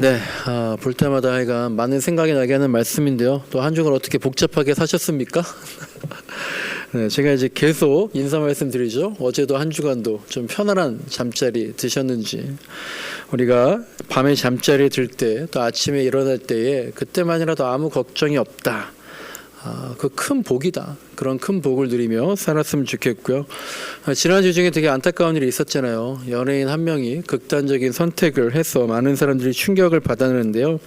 네, 볼 때마다 하여간 많은 생각이 나게 하는 말씀인데요. 또 한 주간 어떻게 복잡하게 사셨습니까? 네, 제가 이제 계속 인사 말씀드리죠. 어제도 한 주간도 좀 편안한 잠자리 드셨는지, 우리가 밤에 잠자리에 들 때, 또 아침에 일어날 때에 그때만이라도 아무 걱정이 없다. 그 큰 복이다. 그런 큰 복을 누리며 살았으면 좋겠고요. 지난주 중에 되게 안타까운 일이 있었잖아요. 연예인 한 명이 극단적인 선택을 해서 많은 사람들이 충격을 받았는데요.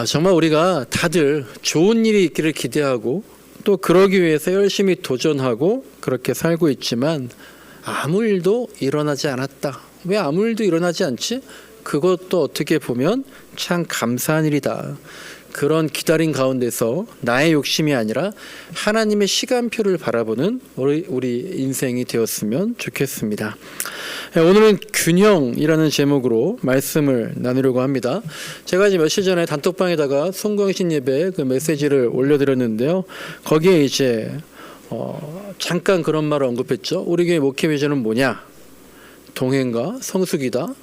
정말 우리가 다들 좋은 일이 있기를 기대하고 또 그러기 위해서 열심히 도전하고 그렇게 살고 있지만 아무 일도 일어나지 않았다. 왜 아무 일도 일어나지 않지? 그것도 어떻게 보면 참 감사한 일이다. 그런 기다림 가운데서 나의 욕심이 아니라 하나님의 시간표를 바라보는 우리 인생이 되었으면 좋겠습니다. 오늘은 균형이라는 제목으로 말씀을 나누려고 합니다. 제가 이제 며칠 전에 단톡방에다가 송광신 예배 그 메시지를 올려드렸는데요. 거기에 이제 잠깐 그런 말을 언급했죠. 우리 교회 목회 비전은 뭐냐? 동행과 성숙이다.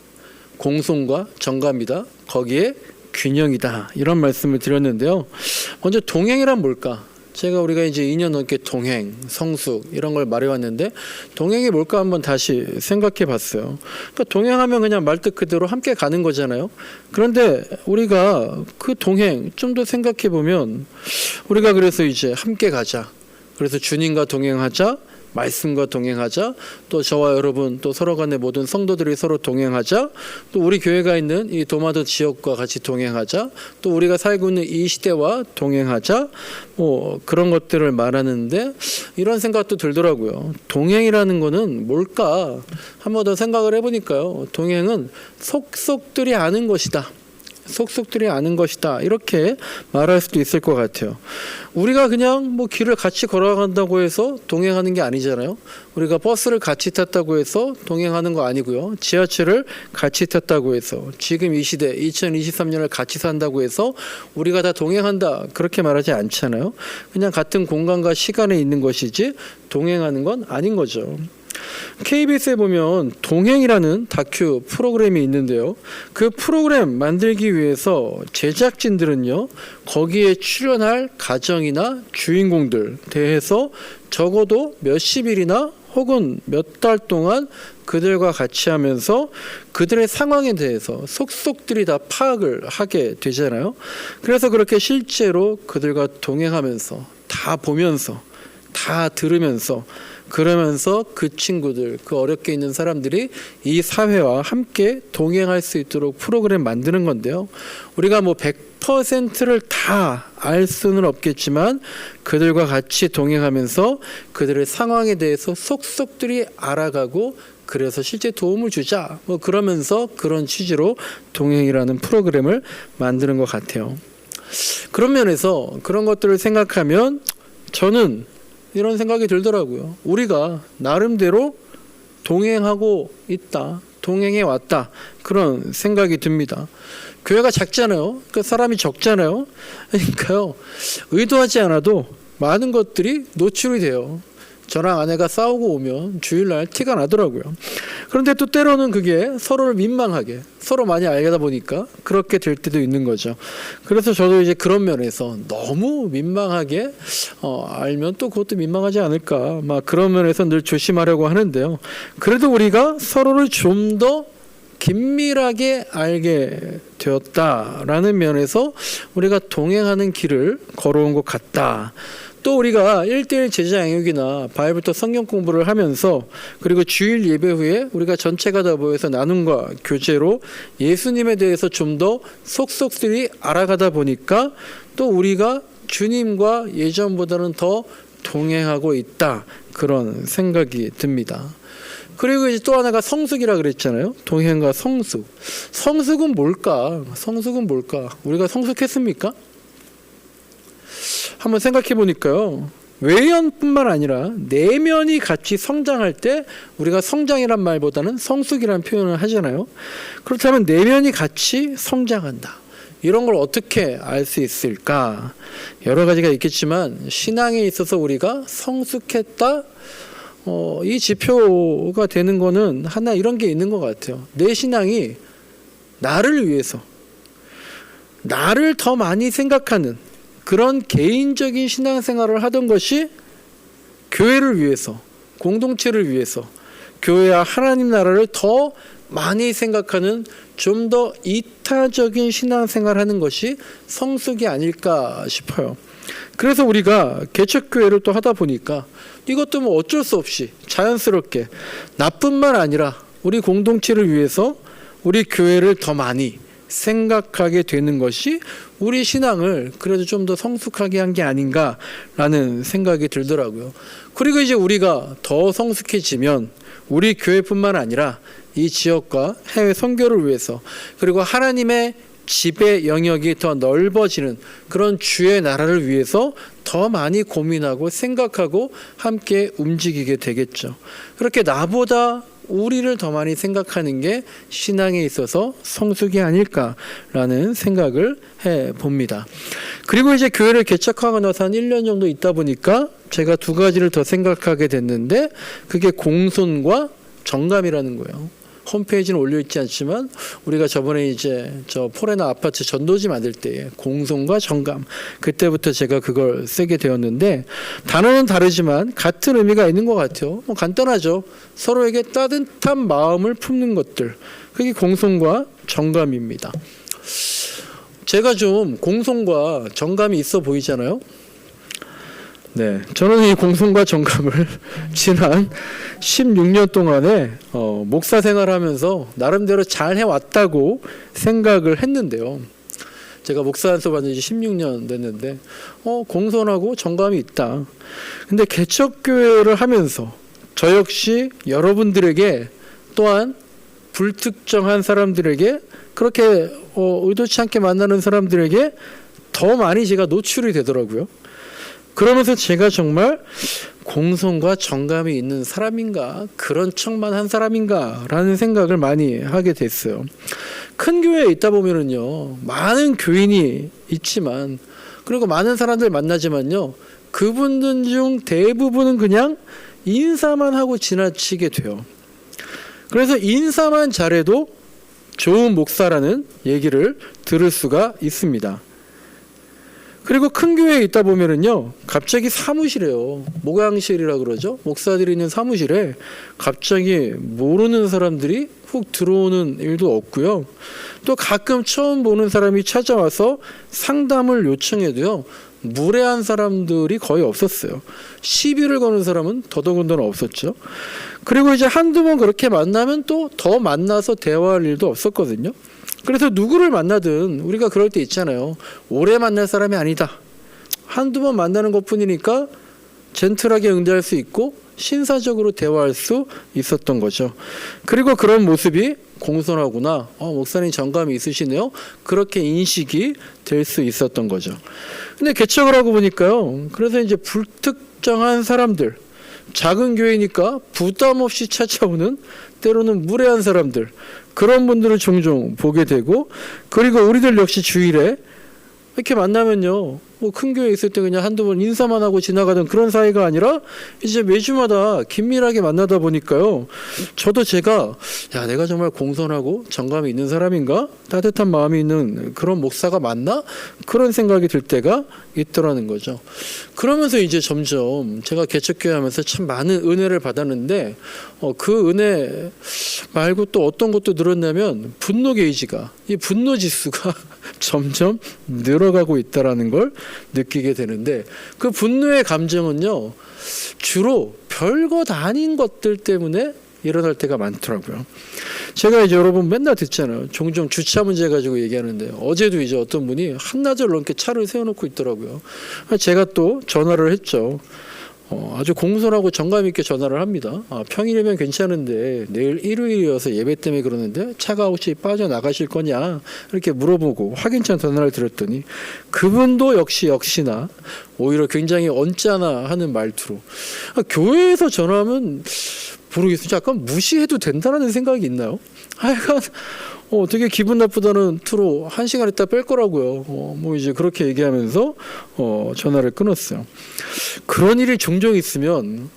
공송과 정감이다. 거기에 균형이다. 이런 말씀을 드렸는데요. 먼저 동행이란 뭘까? 우리가 이제 2년 넘게 동행, 성숙 이런 걸 말해왔는데 동행이 뭘까 한번 다시 생각해 봤어요. 그러니까 동행하면 그냥 말뜻 그대로 함께 가는 거잖아요. 그런데 우리가 그 동행 좀 더 생각해 보면 우리가 그래서 이제 함께 가자. 그래서 주님과 동행하자. 말씀과 동행하자. 또 저와 여러분 또 서로 간의 모든 성도들이 서로 동행하자. 또 우리 교회가 있는 이 도마도 지역과 같이 동행하자. 또 우리가 살고 있는 이 시대와 동행하자. 그런 것들을 말하는데 이런 생각도 들더라고요. 동행이라는 거는 뭘까? 한 번 더 생각을 해보니까요. 동행은 속속들이 아는 것이다. 속속들이 아는 것이다. 이렇게 말할 수도 있을 것 같아요. 우리가 그냥 길을 같이 걸어간다고 해서 동행하는 게 아니잖아요. 우리가 버스를 같이 탔다고 해서 동행하는 거 아니고요. 지하철을 같이 탔다고 해서 지금 이 시대 2023년을 같이 산다고 해서 우리가 다 동행한다. 그렇게 말하지 않잖아요. 그냥 같은 공간과 시간에 있는 것이지 동행하는 건 아닌 거죠. KBS에 보면 동행이라는 다큐 프로그램이 있는데요. 그 프로그램 만들기 위해서 제작진들은요, 거기에 출연할 가정이나 주인공들 대해서 적어도 몇십 일이나 혹은 몇 달 동안 그들과 같이 하면서 그들의 상황에 대해서 속속들이 다 파악을 하게 되잖아요. 그래서 그렇게 실제로 그들과 동행하면서 다 보면서 다 들으면서 그러면서 그 친구들, 그 어렵게 있는 사람들이 이 사회와 함께 동행할 수 있도록 프로그램 만드는 건데요. 우리가 100%를 다 알 수는 없겠지만 그들과 같이 동행하면서 그들의 상황에 대해서 속속들이 알아가고 그래서 실제 도움을 주자. 그러면서 그런 취지로 동행이라는 프로그램을 만드는 것 같아요. 그런 면에서 그런 것들을 생각하면 저는 이런 생각이 들더라고요. 우리가 나름대로 동행하고 있다. 동행해 왔다. 그런 생각이 듭니다. 교회가 작잖아요. 그러니까 사람이 적잖아요. 그러니까요. 의도하지 않아도 많은 것들이 노출이 돼요. 저랑 아내가 싸우고 오면 주일날 티가 나더라고요. 그런데 또 때로는 그게 서로를 민망하게 서로 많이 알다 보니까 그렇게 될 때도 있는 거죠. 그래서 저도 이제 그런 면에서 너무 민망하게 알면 또 그것도 민망하지 않을까 그런 면에서 늘 조심하려고 하는데요. 그래도 우리가 서로를 좀 더 긴밀하게 알게 되었다라는 면에서 우리가 동행하는 길을 걸어온 것 같다. 또 우리가 1:1 제자 양육이나 바이블부터 성경 공부를 하면서 그리고 주일 예배 후에 우리가 전체가 다 모여서 나눔과 교제로 예수님에 대해서 좀 더 속속들이 알아가다 보니까 또 우리가 주님과 예전보다는 더 동행하고 있다. 그런 생각이 듭니다. 그리고 이제 또 하나가 성숙이라 그랬잖아요. 동행과 성숙. 성숙은 뭘까? 성숙은 뭘까? 우리가 성숙했습니까? 한번 생각해 보니까요. 외연뿐만 아니라 내면이 같이 성장할 때 우리가 성장이란 말보다는 성숙이라는 표현을 하잖아요. 그렇다면 내면이 같이 성장한다. 이런 걸 어떻게 알 수 있을까? 여러 가지가 있겠지만 신앙에 있어서 우리가 성숙했다. 이 지표가 되는 거는 하나 이런 게 있는 것 같아요. 내 신앙이 나를 위해서, 나를 더 많이 생각하는 그런 개인적인 신앙생활을 하던 것이 교회를 위해서, 공동체를 위해서, 교회와 하나님 나라를 더 많이 생각하는 좀 더 이타적인 신앙생활을 하는 것이 성숙이 아닐까 싶어요. 그래서 우리가 개척교회를 또 하다 보니까 이것도 뭐 어쩔 수 없이 자연스럽게 나뿐만 아니라 우리 공동체를 위해서 우리 교회를 더 많이 생각하게 되는 것이 우리 신앙을 그래도 좀 더 성숙하게 한 게 아닌가라는 생각이 들더라고요. 그리고 이제 우리가 더 성숙해지면 우리 교회뿐만 아니라 이 지역과 해외 선교를 위해서, 그리고 하나님의 지배 영역이 더 넓어지는 그런 주의 나라를 위해서 더 많이 고민하고 생각하고 함께 움직이게 되겠죠. 그렇게 나보다 우리를 더 많이 생각하는 게 신앙에 있어서 성숙이 아닐까라는 생각을 해봅니다. 그리고 이제 교회를 개척하고 나서 한 1년 정도 있다 보니까 제가 두 가지를 더 생각하게 됐는데, 그게 공손과 정감이라는 거예요. 홈페이지는 올려있지 않지만 우리가 저번에 이제 저 포레나 아파트 전도지 만들 때에 공손과 정감, 그때부터 제가 그걸 쓰게 되었는데, 단어는 다르지만 같은 의미가 있는 것 같아요. 뭐 간단하죠. 서로에게 따뜻한 마음을 품는 것들, 그게 공손과 정감입니다. 제가 좀 공손과 정감이 있어 보이잖아요. 네, 저는 이 공손과 정감을 지난 16년 동안에 목사 생활하면서 나름대로 잘 해왔다고 생각을 했는데요. 제가 목사 한 수업한 지 16년 됐는데 공손하고 정감이 있다. 근데 개척교회를 하면서 저 역시 여러분들에게, 또한 불특정한 사람들에게, 그렇게 의도치 않게 만나는 사람들에게 더 많이 제가 노출이 되더라고요. 그러면서 제가 정말 공손과 정감이 있는 사람인가, 그런 척만 한 사람인가 라는 생각을 많이 하게 됐어요. 큰 교회에 있다 보면은요, 많은 교인이 있지만, 그리고 많은 사람들 만나지만요, 그분들 중 대부분은 그냥 인사만 하고 지나치게 돼요. 그래서 인사만 잘해도 좋은 목사라는 얘기를 들을 수가 있습니다. 그리고 큰 교회에 있다 보면은요, 갑자기 사무실에요, 목양실이라 그러죠. 목사들이 있는 사무실에 갑자기 모르는 사람들이 훅 들어오는 일도 없고요. 또 가끔 처음 보는 사람이 찾아와서 상담을 요청해도요, 무례한 사람들이 거의 없었어요. 시비를 거는 사람은 더더군다나 없었죠. 그리고 이제 한두 번 그렇게 만나면 또 더 만나서 대화할 일도 없었거든요. 그래서 누구를 만나든 우리가 그럴 때 있잖아요. 오래 만날 사람이 아니다. 한두 번 만나는 것뿐이니까 젠틀하게 응대할 수 있고 신사적으로 대화할 수 있었던 거죠. 그리고 그런 모습이 공손하구나, 목사님 정감이 있으시네요, 그렇게 인식이 될 수 있었던 거죠. 근데 개척을 하고 보니까요, 그래서 이제 불특정한 사람들, 작은 교회니까 부담 없이 찾아오는, 때로는 무례한 사람들, 그런 분들을 종종 보게 되고, 그리고 우리들 역시 주일에 이렇게 만나면요, 뭐 큰 교회에 있을 때 그냥 한두 번 인사만 하고 지나가던 그런 사이가 아니라 이제 매주마다 긴밀하게 만나다 보니까요, 저도 제가 내가 정말 공손하고 정감이 있는 사람인가, 따뜻한 마음이 있는 그런 목사가 맞나, 그런 생각이 들 때가 있더라는 거죠. 그러면서 이제 점점 제가 개척교회 하면서 참 많은 은혜를 받았는데, 그 은혜 말고 또 어떤 것도 늘었냐면 분노 게이지가, 이 분노 지수가 점점 늘어가고 있다라는 걸 느끼게 되는데, 그 분노의 감정은요, 주로 별것 아닌 것들 때문에 일어날 때가 많더라고요. 제가 이제 여러분 맨날 듣잖아요. 종종 주차 문제 가지고 얘기하는데, 어제도 이제 어떤 분이 한나절 넘게 차를 세워놓고 있더라고요. 제가 또 전화를 했죠. 아주 공손하고 정감 있게 전화를 합니다. 평일이면 괜찮은데 내일 일요일이어서 예배 때문에 그러는데 차가 혹시 빠져나가실 거냐, 이렇게 물어보고 확인차 전화를 드렸더니 그분도 역시나 오히려 굉장히 언짢아 하는 말투로, 교회에서 전화하면 모르겠어요. 약간 무시해도 된다는 생각이 있나요? 하여간 되게 기분 나쁘다는 투로 1시간 있다 뺄 거라고요. 뭐 이제 그렇게 얘기하면서 전화를 끊었어요. 그런 일이 종종 있으면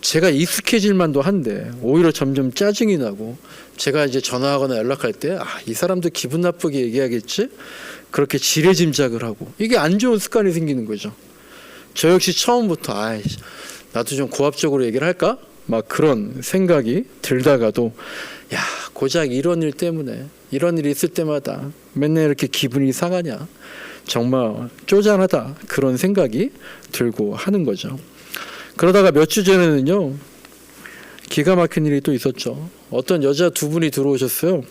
제가 익숙해질 만도 한데 오히려 점점 짜증이 나고 제가 이제 전화하거나 연락할 때 이 사람도 기분 나쁘게 얘기하겠지? 그렇게 지레짐작을 하고 이게 안 좋은 습관이 생기는 거죠. 저 역시 처음부터 나도 좀 고압적으로 얘기를 할까? 막 그런 생각이 들다가도 고작 이런 일 때문에 이런 일이 있을 때마다 맨날 이렇게 기분이 상하냐, 정말 쪼잔하다, 그런 생각이 들고 하는 거죠. 그러다가 몇 주 전에는요, 기가 막힌 일이 또 있었죠. 어떤 여자 2분이 들어오셨어요.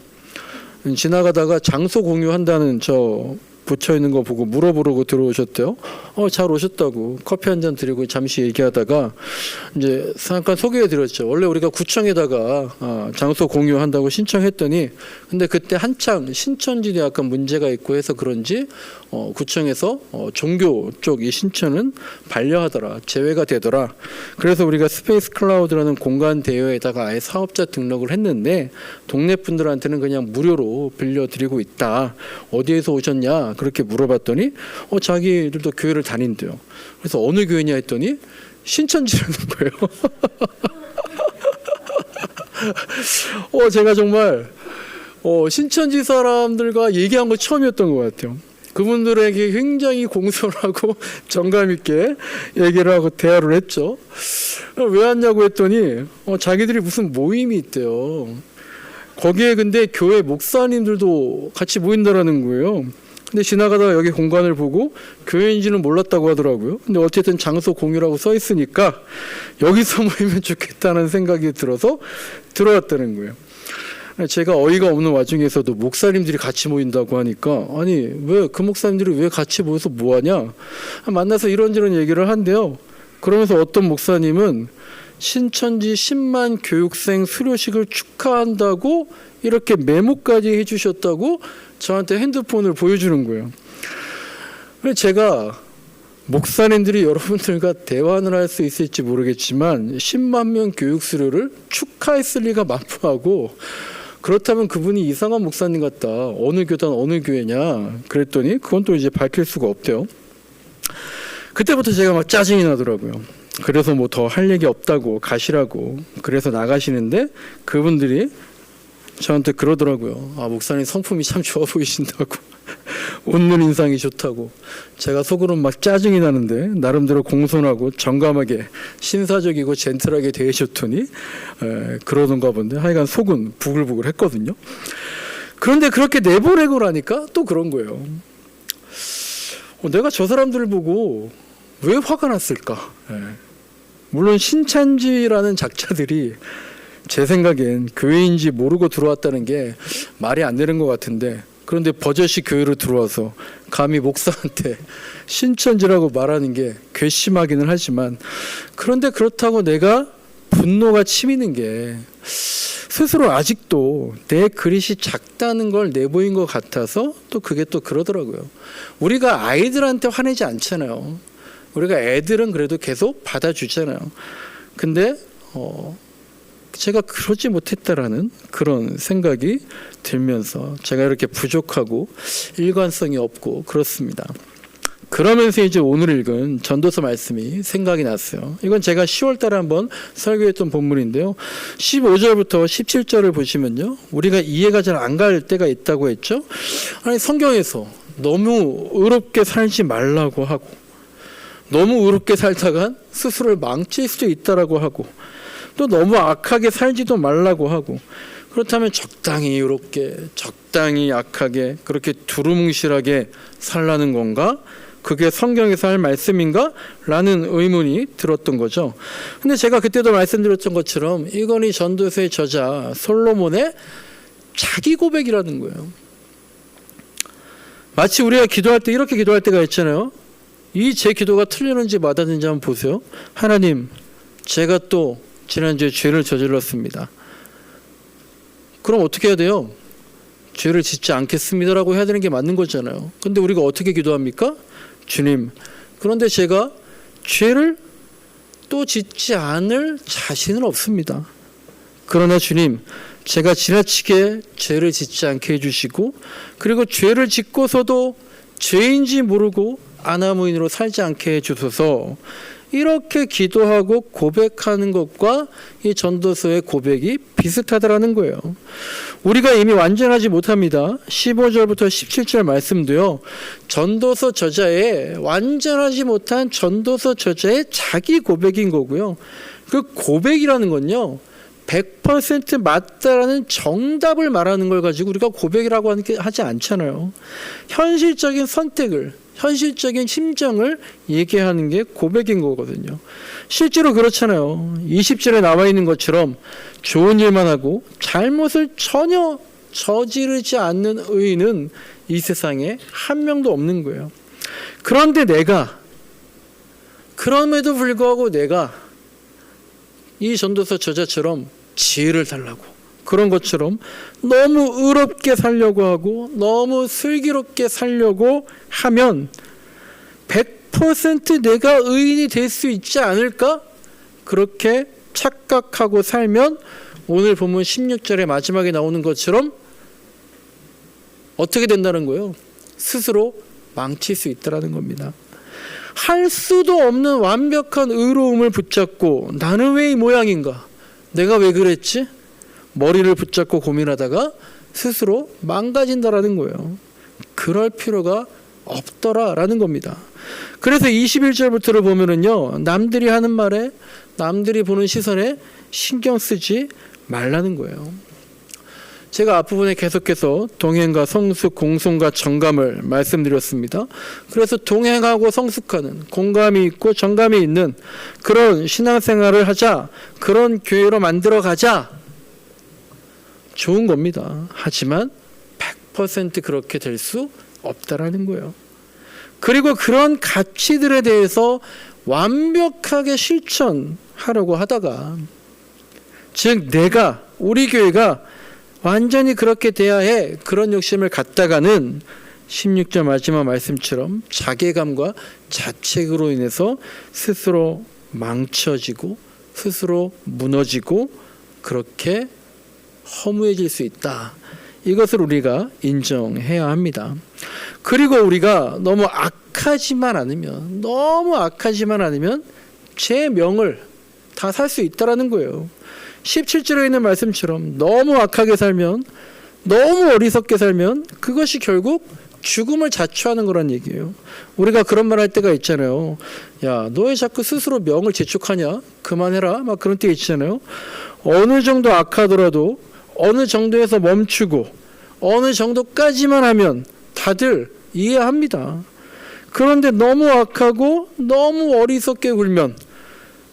지나가다가 장소 공유한다는 붙여 있는 거 보고 물어보려고 들어오셨대요. 잘 오셨다고 커피 한 잔 드리고 잠시 얘기하다가 이제 잠깐 소개해 드렸죠. 원래 우리가 구청에다가 장소 공유한다고 신청했더니 근데 그때 한창 신천지도 약간 문제가 있고 해서 그런지 구청에서 종교 쪽 이 신천은 반려하더라, 제외가 되더라. 그래서 우리가 스페이스 클라우드라는 공간 대여에다가 아예 사업자 등록을 했는데 동네 분들한테는 그냥 무료로 빌려드리고 있다. 어디에서 오셨냐? 그렇게 물어봤더니 자기들도 교회를 다닌대요. 그래서 어느 교회냐 했더니 신천지라는 거예요. 제가 정말 신천지 사람들과 얘기한 거 처음이었던 것 같아요. 그분들에게 굉장히 공손하고 정감 있게 얘기를 하고 대화를 했죠. 왜 왔냐고 했더니 자기들이 무슨 모임이 있대요. 거기에 근데 교회 목사님들도 같이 모인다라는 거예요. 근데 지나가다가 여기 공간을 보고 교회인지는 몰랐다고 하더라고요. 근데 어쨌든 장소 공유라고 써 있으니까 여기서 모이면 좋겠다는 생각이 들어서 들어왔다는 거예요. 제가 어이가 없는 와중에서도 목사님들이 같이 모인다고 하니까 아니 왜 그 목사님들이 왜 같이 모여서 뭐하냐, 만나서 이런저런 얘기를 한대요. 그러면서 어떤 목사님은 신천지 10만 교육생 수료식을 축하한다고 이렇게 메모까지 해주셨다고 저한테 핸드폰을 보여주는 거예요. 그래서 제가 목사님들이 여러분들과 대화를 할 수 있을지 모르겠지만 10만 명 교육 수료를 축하했을 리가 만무하고, 그렇다면 그분이 이상한 목사님 같다, 어느 교단 어느 교회냐 그랬더니 그건 또 이제 밝힐 수가 없대요. 그때부터 제가 막 짜증이 나더라고요. 그래서 뭐 더 할 얘기 없다고 가시라고 그래서 나가시는데 그분들이 저한테 그러더라고요. 목사님 성품이 참 좋아 보이신다고 웃는 인상이 좋다고. 제가 속으로는 막 짜증이 나는데 나름대로 공손하고 정감하게 신사적이고 젠틀하게 대해줬더니 그러던가 본데 하여간 속은 부글부글 했거든요. 그런데 그렇게 내보내고 나니까 또 그런 거예요. 내가 저 사람들을 보고 왜 화가 났을까? 물론 신천지라는 작자들이 제 생각엔 교회인지 모르고 들어왔다는 게 말이 안 되는 것 같은데, 그런데 버젓이 교회로 들어와서 감히 목사한테 신천지라고 말하는 게 괘씸하기는 하지만, 그런데 그렇다고 내가 분노가 치미는 게 스스로 아직도 내 그릇이 작다는 걸 내보인 것 같아서 또 그게 또 그러더라고요. 우리가 아이들한테 화내지 않잖아요. 우리가 애들은 그래도 계속 받아주잖아요. 근데 제가 그러지 못했다라는 그런 생각이 들면서 제가 이렇게 부족하고 일관성이 없고 그렇습니다. 그러면서 이제 오늘 읽은 전도서 말씀이 생각이 났어요. 이건 제가 10월 달에 한번 설교했던 본문인데요. 15절부터 17절을 보시면요, 우리가 이해가 잘 안 갈 때가 있다고 했죠. 아니, 성경에서 너무 의롭게 살지 말라고 하고, 너무 의롭게 살다간 스스로를 망칠 수도 있다라고 하고, 또 너무 악하게 살지도 말라고 하고, 그렇다면 적당히 의롭게 적당히 악하게 그렇게 두루뭉실하게 살라는 건가? 그게 성경에서 할 말씀인가? 라는 의문이 들었던 거죠. 근데 제가 그때도 말씀드렸던 것처럼 이건 이 전도서의 저자 솔로몬의 자기 고백이라는 거예요. 마치 우리가 기도할 때 이렇게 기도할 때가 있잖아요. 이 제 기도가 틀리는지 맞았는지 한번 보세요. 하나님, 제가 또 지난주에 죄를 저질렀습니다. 그럼 어떻게 해야 돼요? 죄를 짓지 않겠습니다라고 해야 되는 게 맞는 거잖아요. 근데 우리가 어떻게 기도합니까? 주님, 그런데 제가 죄를 또 짓지 않을 자신은 없습니다. 그러나 주님, 제가 지나치게 죄를 짓지 않게 해주시고, 그리고 죄를 짓고서도 죄인지 모르고 아나무인으로 살지 않게 해주소서. 이렇게 기도하고 고백하는 것과 이 전도서의 고백이 비슷하다라는 거예요. 우리가 이미 완전하지 못합니다. 15절부터 17절 말씀도요, 전도서 저자의 완전하지 못한 전도서 저자의 자기 고백인 거고요. 그 고백이라는 건요, 100% 맞다라는 정답을 말하는 걸 가지고 우리가 고백이라고 하지 않잖아요. 현실적인 선택을, 현실적인 심정을 얘기하는 게 고백인 거거든요. 실제로 그렇잖아요. 20절에 나와 있는 것처럼 좋은 일만 하고 잘못을 전혀 저지르지 않는 의인은 이 세상에 한 명도 없는 거예요. 그런데 그럼에도 불구하고 내가 이 전도서 저자처럼 지혜를 달라고, 그런 것처럼 너무 의롭게 살려고 하고 너무 슬기롭게 살려고 하면 100% 내가 의인이 될 수 있지 않을까? 그렇게 착각하고 살면 오늘 본문 16절의 마지막에 나오는 것처럼 어떻게 된다는 거예요? 스스로 망칠 수 있다는 겁니다. 할 수도 없는 완벽한 의로움을 붙잡고 나는 왜 이 모양인가? 내가 왜 그랬지? 머리를 붙잡고 고민하다가 스스로 망가진다라는 거예요. 그럴 필요가 없더라라는 겁니다. 그래서 21절부터를 보면은요, 남들이 하는 말에, 남들이 보는 시선에 신경 쓰지 말라는 거예요. 제가 앞부분에 계속해서 동행과 성숙, 공손과 정감을 말씀드렸습니다. 그래서 동행하고 성숙하는, 공감이 있고 정감이 있는 그런 신앙생활을 하자, 그런 교회로 만들어가자, 좋은 겁니다. 하지만 100% 그렇게 될 수 없다라는 거예요. 그리고 그런 가치들에 대해서 완벽하게 실천하려고 하다가, 즉 우리 교회가 완전히 그렇게 돼야 해, 그런 욕심을 갖다가는 16절 마지막 말씀처럼 자괴감과 자책으로 인해서 스스로 망쳐지고 스스로 무너지고 그렇게 허무해질 수 있다. 이것을 우리가 인정해야 합니다. 그리고 우리가 너무 악하지만 않으면 제 명을 다 살 수 있다라는 거예요. 17절에 있는 말씀처럼 너무 악하게 살면, 너무 어리석게 살면 그것이 결국 죽음을 자초하는 거란 얘기예요. 우리가 그런 말 할 때가 있잖아요. 야, 너 왜 자꾸 스스로 명을 재촉하냐? 그만해라. 막 그런 때 있잖아요. 어느 정도 악하더라도 어느 정도에서 멈추고 어느 정도까지만 하면 다들 이해합니다. 그런데 너무 악하고 너무 어리석게 굴면,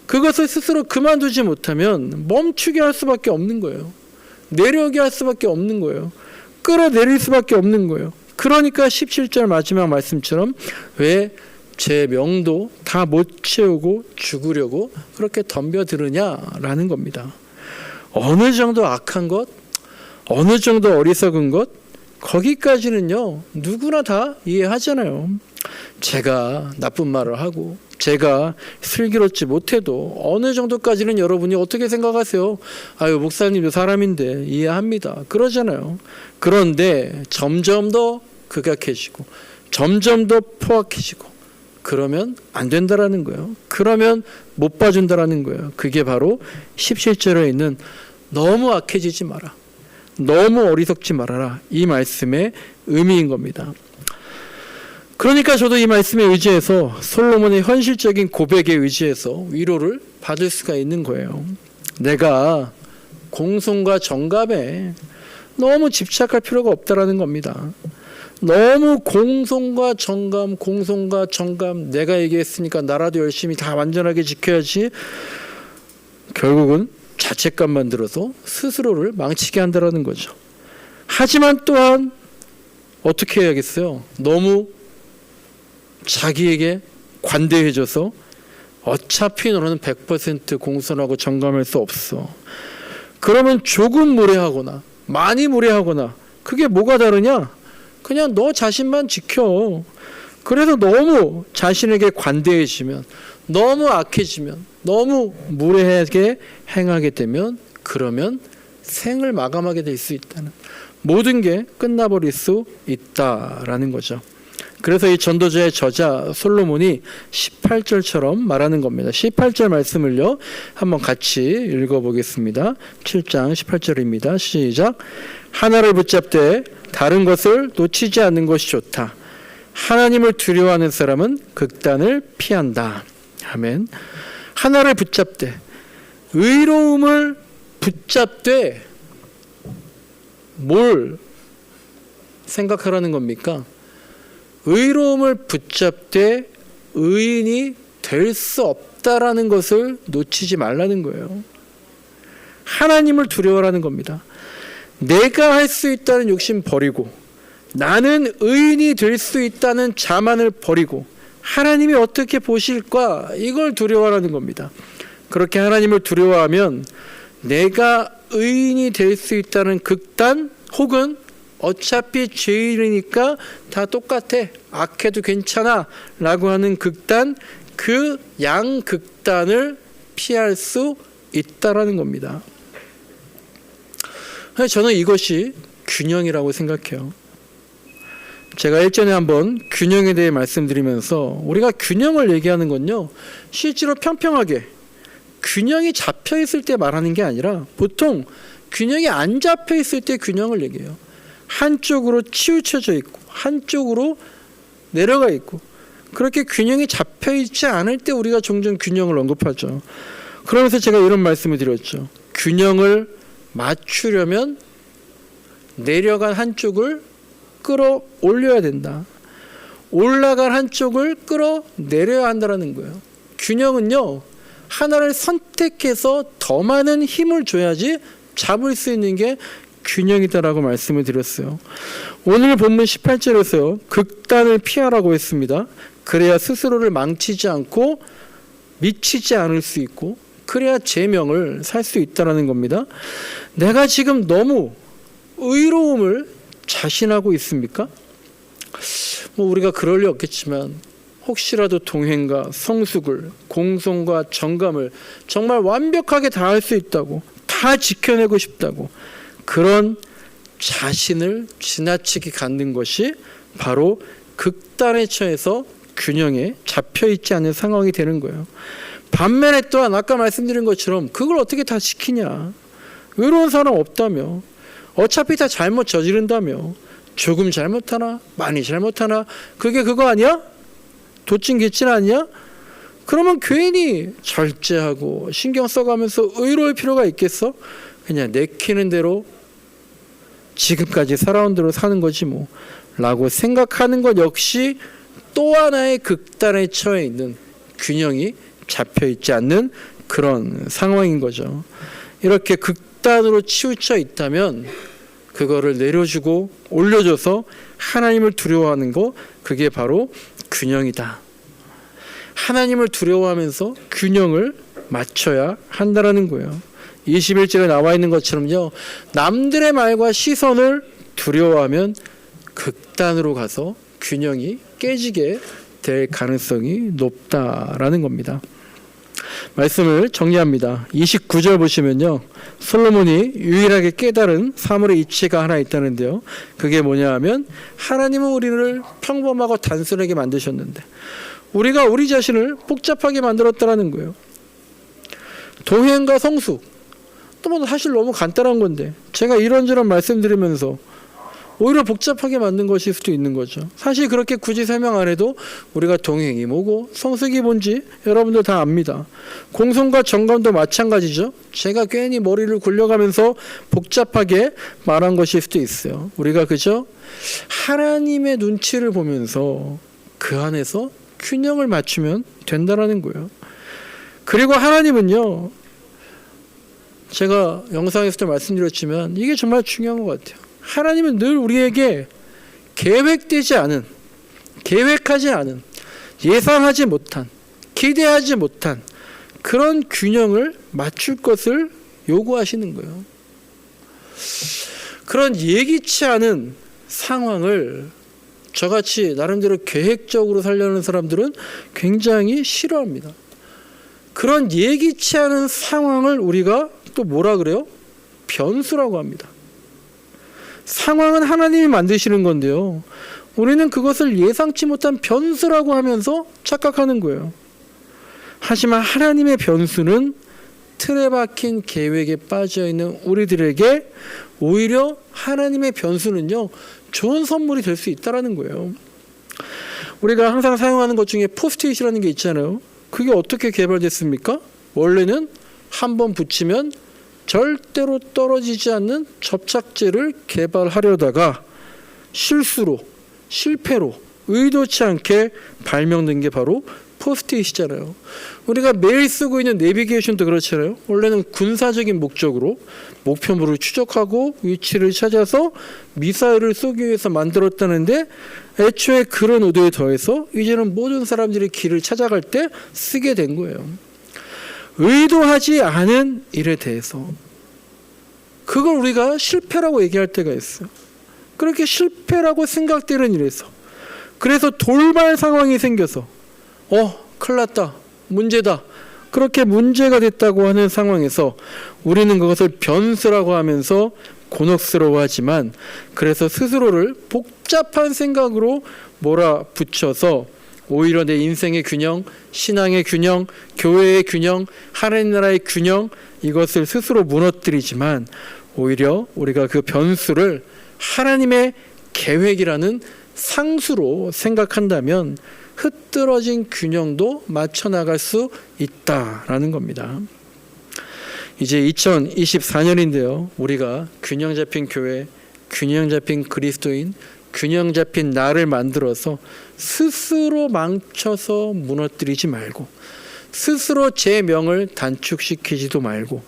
그것을 스스로 그만두지 못하면 멈추게 할 수밖에 없는 거예요. 내려오게 할 수밖에 없는 거예요. 끌어내릴 수밖에 없는 거예요. 그러니까 17절 마지막 말씀처럼 왜 제 명도 다 못 채우고 죽으려고 그렇게 덤벼드느냐라는 겁니다. 어느 정도 악한 것, 어느 정도 어리석은 것, 거기까지는요 누구나 다 이해하잖아요. 제가 나쁜 말을 하고 제가 슬기롭지 못해도 어느 정도까지는 여러분이 어떻게 생각하세요? 아유, 목사님도 사람인데 이해합니다. 그러잖아요. 그런데 점점 더 극악해지고 점점 더 포악해지고 그러면 안 된다라는 거예요. 그러면 못 봐준다라는 거예요. 그게 바로 17절에 있는 너무 악해지지 마라, 너무 어리석지 말아라, 이 말씀의 의미인 겁니다. 그러니까 저도 이 말씀에 의지해서, 솔로몬의 현실적인 고백에 의지해서 위로를 받을 수가 있는 거예요. 내가 공손과 정감에 너무 집착할 필요가 없다라는 겁니다. 너무 공손과 정감, 내가 얘기했으니까 나라도 열심히 다 완전하게 지켜야지, 결국은 자책감만 들어서 스스로를 망치게 한다라는 거죠. 하지만 또한 어떻게 해야겠어요? 너무 자기에게 관대해져서 어차피 너는 100% 공손하고 정감할 수 없어, 그러면 조금 무례하거나 많이 무례하거나 그게 뭐가 다르냐? 그냥 너 자신만 지켜. 그래서 너무 자신에게 관대해지면, 너무 악해지면, 너무 무례하게 행하게 되면 그러면 생을 마감하게 될 수 있다는, 모든 게 끝나버릴 수 있다라는 거죠. 그래서 이 전도자의 저자 솔로몬이 18절처럼 말하는 겁니다. 18절 말씀을요 한번 같이 읽어보겠습니다. 7장 18절입니다. 시작. 하나를 붙잡되 다른 것을 놓치지 않는 것이 좋다. 하나님을 두려워하는 사람은 극단을 피한다. 아멘. 하나를 붙잡되, 의로움을 붙잡되 뭘 생각하라는 겁니까? 의로움을 붙잡되 의인이 될 수 없다라는 것을 놓치지 말라는 거예요. 하나님을 두려워하라는 겁니다. 내가 할 수 있다는 욕심 버리고, 나는 의인이 될 수 있다는 자만을 버리고, 하나님이 어떻게 보실까, 이걸 두려워하라는 겁니다. 그렇게 하나님을 두려워하면 내가 의인이 될 수 있다는 극단, 혹은 어차피 죄인이니까 다 똑같아, 악해도 괜찮아 라고 하는 극단, 그 양극단을 피할 수 있다라는 겁니다. 저는 이것이 균형이라고 생각해요. 제가 일전에 한번 균형에 대해 말씀드리면서, 우리가 균형을 얘기하는 건요 실제로 평평하게 균형이 잡혀 있을 때 말하는 게 아니라, 보통 균형이 안 잡혀 있을 때 균형을 얘기해요. 한쪽으로 치우쳐져 있고 한쪽으로 내려가 있고, 그렇게 균형이 잡혀 있지 않을 때 우리가 종종 균형을 언급하죠. 그러면서 제가 이런 말씀을 드렸죠. 균형을 맞추려면 내려간 한쪽을 끌어올려야 된다. 올라간 한쪽을 끌어내려야 한다는 거예요. 균형은요 하나를 선택해서 더 많은 힘을 줘야지 잡을 수 있는 게 균형이다라고 말씀을 드렸어요. 오늘 본문 18절에서요 극단을 피하라고 했습니다. 그래야 스스로를 망치지 않고 미치지 않을 수 있고, 그래야 제명을 살 수 있다는 겁니다. 내가 지금 너무 의로움을 자신하고 있습니까? 우리가 그럴 리 없겠지만, 혹시라도 동행과 성숙을, 공성과 정감을 정말 완벽하게 다 할 수 있다고, 다 지켜내고 싶다고, 그런 자신을 지나치게 갖는 것이 바로 극단에 처해서 균형에 잡혀 있지 않은 상황이 되는 거예요. 반면에 또한 아까 말씀드린 것처럼 그걸 어떻게 다 지키냐, 의로운 사람 없다며, 어차피 다 잘못 저지른다며, 조금 잘못하나 많이 잘못하나 그게 그거 아니야? 도찐 개찐 아니야? 그러면 괜히 절제하고 신경 써가면서 의로울 필요가 있겠어? 그냥 내키는 대로 지금까지 살아온 대로 사는 거지 뭐 라고 생각하는 것 역시 또 하나의 극단에 처해 있는, 균형이 잡혀 있지 않는 그런 상황인 거죠. 이렇게 극단으로 치우쳐 있다면 그거를 내려주고 올려줘서 하나님을 두려워하는 거, 그게 바로 균형이다. 하나님을 두려워하면서 균형을 맞춰야 한다라는 거예요. 21절에 나와 있는 것처럼요, 남들의 말과 시선을 두려워하면 극단으로 가서 균형이 깨지게 될 가능성이 높다라는 겁니다. 말씀을 정리합니다. 29절 보시면요, 솔로몬이 유일하게 깨달은 사물의 이치가 하나 있다는데요, 그게 뭐냐 하면, 하나님은 우리를 평범하고 단순하게 만드셨는데 우리가 우리 자신을 복잡하게 만들었다라는 거예요. 동행과 성숙, 또 뭐 사실 너무 간단한 건데 제가 이런저런 말씀드리면서 오히려 복잡하게 만든 것일 수도 있는 거죠. 사실 그렇게 굳이 설명 안 해도 우리가 동행이 뭐고 성숙이 뭔지 여러분들 다 압니다. 공성과 정감도 마찬가지죠. 제가 괜히 머리를 굴려가면서 복잡하게 말한 것일 수도 있어요. 우리가 그저 하나님의 눈치를 보면서 그 안에서 균형을 맞추면 된다라는 거예요. 그리고 하나님은요, 제가 영상에서도 말씀드렸지만 이게 정말 중요한 것 같아요. 하나님은 늘 우리에게 계획되지 않은, 계획하지 않은, 예상하지 못한, 기대하지 못한 그런 균형을 맞출 것을 요구하시는 거예요. 그런 예기치 않은 상황을 저같이 나름대로 계획적으로 살려는 사람들은 굉장히 싫어합니다. 그런 예기치 않은 상황을 우리가 또 뭐라 그래요? 변수라고 합니다. 상황은 하나님이 만드시는 건데요. 우리는 그것을 예상치 못한 변수라고 하면서 착각하는 거예요. 하지만 하나님의 변수는 틀에 박힌 계획에 빠져있는 우리들에게 오히려 하나님의 변수는요, 좋은 선물이 될 수 있다는 거예요. 우리가 항상 사용하는 것 중에 포스트잇이라는 게 있잖아요. 그게 어떻게 개발됐습니까? 원래는 한번 붙이면 절대로 떨어지지 않는 접착제를 개발하려다가 실패로 의도치 않게 발명된 게 바로 포스트잇이잖아요. 우리가 매일 쓰고 있는 내비게이션도 그렇잖아요. 원래는 군사적인 목적으로 목표물을 추적하고 위치를 찾아서 미사일을 쏘기 위해서 만들었다는데, 애초에 그런 의도에 더해서 이제는 모든 사람들이 길을 찾아갈 때 쓰게 된 거예요. 의도하지 않은 일에 대해서 그걸 우리가 실패라고 얘기할 때가 있어요. 그렇게 실패라고 생각되는 일에서, 그래서 돌발 상황이 생겨서 큰일 났다, 문제다, 그렇게 문제가 됐다고 하는 상황에서 우리는 그것을 변수라고 하면서 곤혹스러워하지만, 그래서 스스로를 복잡한 생각으로 몰아붙여서 오히려 내 인생의 균형, 신앙의 균형, 교회의 균형, 하나님 나라의 균형, 이것을 스스로 무너뜨리지만, 오히려 우리가 그 변수를 하나님의 계획이라는 상수로 생각한다면 흐트러진 균형도 맞춰 나갈 수 있다라는 겁니다. 이제 2024년인데요. 우리가 균형 잡힌 교회, 균형 잡힌 그리스도인, 균형 잡힌 나를 만들어서 스스로 망쳐서 무너뜨리지 말고, 스스로 제 명을 단축시키지도 말고,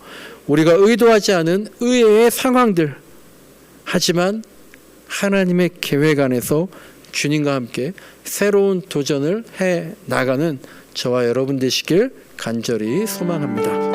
우리가 의도하지 않은 의외의 상황들, 하지만 하나님의 계획 안에서 주님과 함께 새로운 도전을 해 나가는 저와 여러분 되시길 간절히 소망합니다.